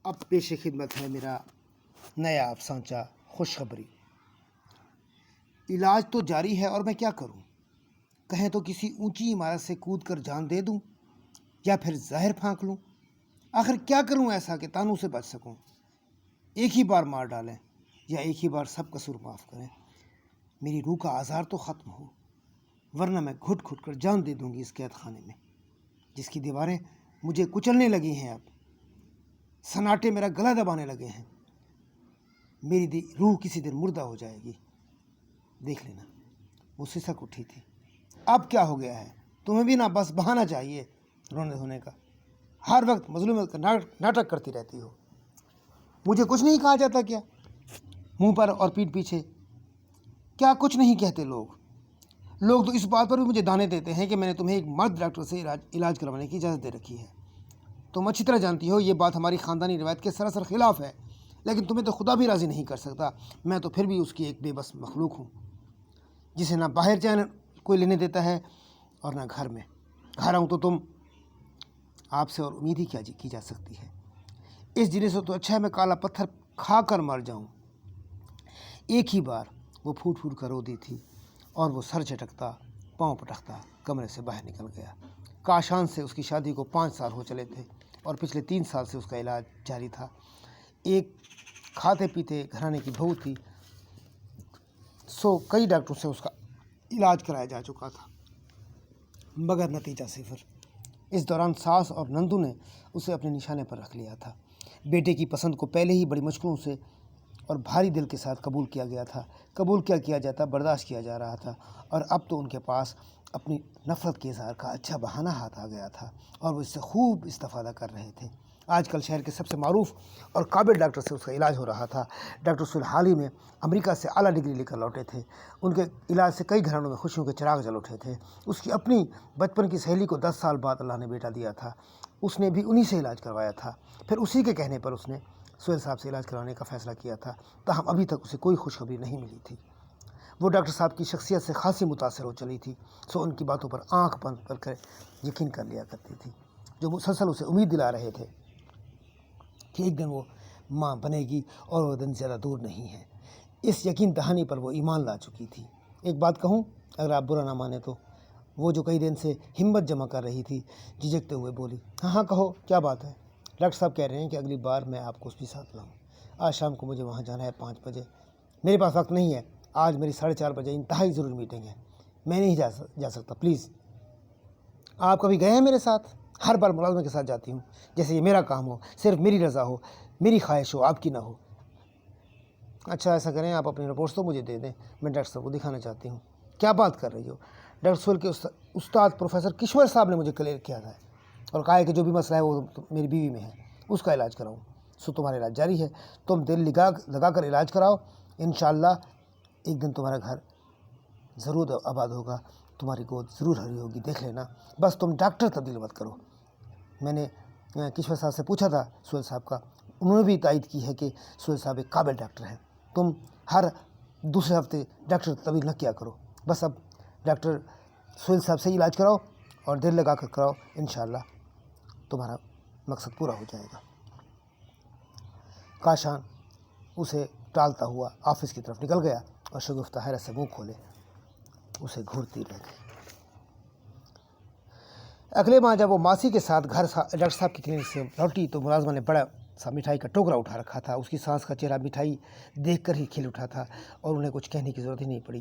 اب پیش خدمت ہے میرا نیا افسانچہ خوشخبری۔ علاج تو جاری ہے اور میں کیا کروں؟ کہیں تو کسی اونچی عمارت سے کود کر جان دے دوں یا پھر زہر پھانک لوں۔ آخر کیا کروں ایسا کہ تانوں سے بچ سکوں؟ ایک ہی بار مار ڈالیں یا ایک ہی بار سب قصور معاف کریں، میری روح کا آزار تو ختم ہو، ورنہ میں گھٹ گھٹ کر جان دے دوں گی اس قید خانے میں جس کی دیواریں مجھے کچلنے لگی ہیں۔ اب سناٹے میرا گلا دبانے لگے ہیں، میری روح کسی دن مردہ ہو جائے گی۔ دیکھ لینا، وہ سسک اٹھی تھی۔ اب کیا ہو گیا ہے؟ تمہیں بھی نہ بس بہانہ چاہیے رونے دھونے کا، ہر وقت مظلومیت کا ناٹک کرتی رہتی ہو۔ مجھے کچھ نہیں کہا جاتا کیا؟ منہ پر اور پیٹھ پیچھے کیا کچھ نہیں کہتے لوگ تو اس بات پر بھی مجھے دانے دیتے ہیں کہ میں نے تمہیں ایک مرد ڈاکٹر سے علاج کروانے کی اجازت دے رکھی ہے۔ تم اچھی طرح جانتی ہو یہ بات ہماری خاندانی روایت کے سراسر خلاف ہے، لیکن تمہیں تو خدا بھی راضی نہیں کر سکتا۔ میں تو پھر بھی اس کی ایک بے بس مخلوق ہوں جسے نہ باہر چین کوئی لینے دیتا ہے اور نہ گھر میں۔ گھر آؤں تو تم آپ سے اور امید ہی کیا کی جا سکتی ہے؟ اس جنے سے تو اچھا ہے میں کالا پتھر کھا کر مر جاؤں۔ ایک ہی بار وہ پھوٹ پھوٹ کر رو دی تھی اور وہ سر جھٹکتا پاؤں پٹکتا کمرے سے باہر نکل گیا۔ کاشان سے اس کی شادی کو 5 سال ہو چلے تھے اور پچھلے 3 سال سے اس کا علاج جاری تھا۔ ایک کھاتے پیتے گھرانے کی بہو تھی، کئی ڈاکٹروں سے اس کا علاج کرایا جا چکا تھا مگر نتیجہ صفر۔ اس دوران ساس اور نندو نے اسے اپنے نشانے پر رکھ لیا تھا۔ بیٹے کی پسند کو پہلے ہی بڑی مشکلوں سے اور بھاری دل کے ساتھ قبول کیا گیا تھا۔ قبول کیا جاتا، برداشت کیا جا رہا تھا، اور اب تو ان کے پاس اپنی نفرت کے اظہار کا اچھا بہانہ ہاتھ آ گیا تھا اور وہ اس سے خوب استفادہ کر رہے تھے۔ آج کل شہر کے سب سے معروف اور قابل ڈاکٹر سے اس کا علاج ہو رہا تھا۔ ڈاکٹر سہیل حال ہی میں امریکہ سے اعلیٰ ڈگری لے کر لوٹے تھے۔ ان کے علاج سے کئی گھرانوں میں خوشیوں کے چراغ جل اٹھے تھے۔ اس کی اپنی بچپن کی سہیلی کو 10 سال بعد اللہ نے بیٹا دیا تھا، اس نے بھی انہی سے علاج کروایا تھا۔ پھر اسی کے کہنے پر اس نے سہیل صاحب سے علاج کروانے کا فیصلہ کیا تھا، تاہم ابھی تک اسے کوئی خوشخبری نہیں ملی تھی۔ وہ ڈاکٹر صاحب کی شخصیت سے خاصی متاثر ہو چلی تھی، ان کی باتوں پر آنکھ بند کر کے یقین کر لیا کرتی تھی، جو مسلسل اسے امید دلا رہے تھے کہ ایک دن وہ ماں بنے گی اور وہ دن زیادہ دور نہیں ہے۔ اس یقین دہانی پر وہ ایمان لا چکی تھی۔ ایک بات کہوں، اگر آپ برا نہ مانیں تو؟ وہ جو کئی دن سے ہمت جمع کر رہی تھی جھجکتے ہوئے بولی۔ ہاں کہو، کیا بات ہے؟ ڈاکٹر صاحب کہہ رہے ہیں کہ اگلی بار میں آپ کو اس بھی ساتھ لاؤں۔ آج شام کو مجھے وہاں جانا ہے 5 بجے۔ میرے پاس وقت نہیں ہے، آج میری 4:30 بجے انتہائی ضروری میٹنگ ہے، میں نہیں جا سکتا، پلیز۔ آپ کبھی گئے ہیں میرے ساتھ؟ ہر بار ملازمہ کے ساتھ جاتی ہوں، جیسے یہ میرا کام ہو، صرف میری رضا ہو، میری خواہش ہو، آپ کی نہ ہو۔ اچھا ایسا کریں، آپ اپنی رپورٹس تو مجھے دے دیں، میں ڈاکٹر صاحب کو دکھانا چاہتی ہوں۔ کیا بات کر رہی ہو؟ ڈاکٹر سہیل کے استاد پروفیسر کشور صاحب نے مجھے کلیئر کیا تھا اور کہا ہے کہ جو بھی مسئلہ ہے وہ میری بیوی میں ہے، اس کا علاج کراؤں۔ تمہارا علاج جاری ہے، تم دل لگا کر علاج کراؤ، انشاءاللہ ایک دن تمہارا گھر ضرور آباد ہوگا، تمہاری گود ضرور ہری ہوگی، دیکھ لینا، بس تم ڈاکٹر تبدیل مت کرو۔ میں نے کشور صاحب سے پوچھا تھا سہیل صاحب کا، انہوں نے بھی تائید کی ہے کہ سہیل صاحب ایک قابل ڈاکٹر ہیں۔ تم ہر دوسرے ہفتے ڈاکٹر تبدیل نہ کیا کرو، بس اب ڈاکٹر سہیل صاحب سے علاج کراؤ اور دل لگا کر کراؤ، انشاءاللہ تمہارا مقصد پورا ہو جائے گا۔ کاشان اسے ٹالتا ہوا آفس کی طرف نکل گیا اور شگفتہ حیرت سے منہ کھولے اسے گھورتی رہ گئی۔ اگلے ماہ جب وہ ماسی کے ساتھ گھر ڈاکٹر صاحب کی کلینک سے لوٹی تو ملازمہ نے بڑا سا مٹھائی کا ٹوکرا اٹھا رکھا تھا۔ اس کی سانس کا چہرہ مٹھائی دیکھ کر ہی کھل اٹھا تھا اور انہیں کچھ کہنے کی ضرورت ہی نہیں پڑی۔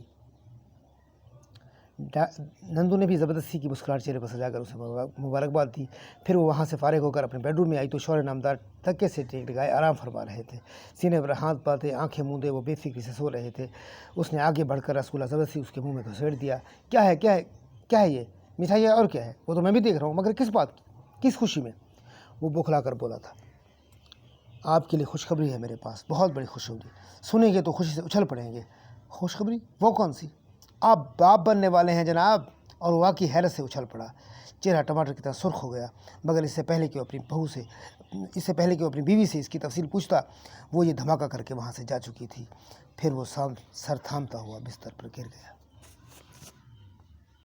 نندو نے بھی زبردستی کی مسکراہٹ چہرے پر سجا کر اسے مبارکباد دی۔ پھر وہ وہاں سے فارغ ہو کر اپنے بیڈ روم میں آئی تو شوہر نامدار تکیے سے ٹیک لگائے آرام فرما رہے تھے، سینے پر ہاتھ باندھے آنکھیں موندے وہ بے فکری سے سو رہے تھے۔ اس نے آگے بڑھ کر رسگلہ زبردستی اس کے منہ میں گھسیٹ دیا۔ کیا ہے یہ؟ مٹھائی ہے اور کیا ہے؟ وہ تو میں بھی دیکھ رہا ہوں، مگر کس بات کی، کس خوشی میں؟ وہ بوکھلا کر بولا تھا۔ آپ کے لیے خوشخبری ہے میرے پاس، بہت بڑی خوشخبری، سنیں گے تو خوشی سے اچھل پڑیں گے۔ خوشخبری؟ وہ کون سی؟ آپ باپ بننے والے ہیں جناب۔ اور وہ واقعی حیرت سے اچھل پڑا، چہرہ ٹماٹر کی طرح سرخ ہو گیا، مگر اس سے پہلے کہ وہ اپنی بیوی سے اس کی تفصیل پوچھتا، وہ یہ دھماکہ کر کے وہاں سے جا چکی تھی۔ پھر وہ سر تھامتا ہوا بستر پر گر گیا۔